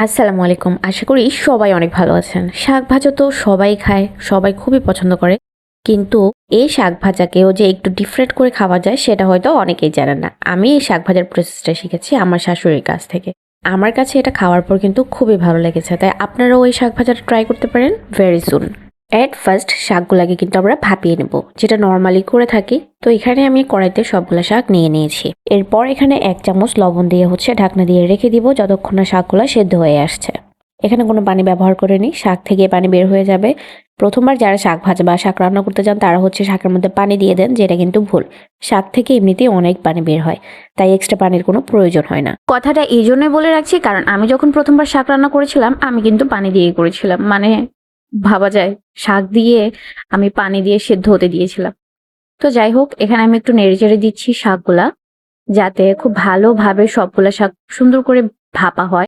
আসসালামু আলাইকুম। আশা করি সবাই অনেক ভালো আছেন। শাক ভাজা তো সবাই খায়, সবাই খুবই পছন্দ করে। কিন্তু এই শাক ভাজাকেও যে একটু ডিফারেন্ট করে খাওয়া যায় সেটা হয়তো অনেকেই জানেন না। আমি এই শাক ভাজার প্রসেসটা শিখেছি আমার শাশুড়ির কাছ থেকে। আমার কাছে এটা খাওয়ার পর কিন্তু খুবই ভালো লেগেছে। তাই আপনারাও এই শাক ভাজাটা ট্রাই করতে পারেন ভেরি সুন। এট ফার্স্ট শাকগুলাকে কিন্তু আমরা ভাপিয়ে নেব, যেটা নর্মালি করে থাকি। তো এখানে আমি কড়াইতে সবগুলা শাক নিয়ে নিয়েছি। এরপর এখানে 1 চামচ লবণ দিয়ে ঢাকনা দিয়ে রেখে দিব যতক্ষণ না শাকগুলা সেদ্ধ হয়ে আসছে। এখানে কোনো পানি ব্যবহার করিনি, শাক থেকে পানি বের হয়ে যাবে। প্রথমবার যারা শাক ভাজা বা শাক রান্না করতে যান তারা শাকের মধ্যে পানি দিয়ে দেন, যেটা কিন্তু ভুল। শাক থেকে এমনিতেই অনেক পানি বের হয়, তাই এক্সট্রা পানির কোনো প্রয়োজন হয় না। কথাটা এই জন্যই বলে রাখছি কারণ আমি যখন প্রথমবার শাক রান্না করেছিলাম আমি কিন্তু পানি দিয়েই করেছিলাম, মানে ভাবা যায় শাক দিয়ে আমি পানি দিয়ে সেদ্ধ হতে দিয়েছিলাম। তো যাই হোক, এখানে আমি একটু নেড়েচেড়ে দিচ্ছি শাকগুলা, যাতে খুব ভালোভাবে সবগুলা শাক সুন্দর করে ভাপা হয়।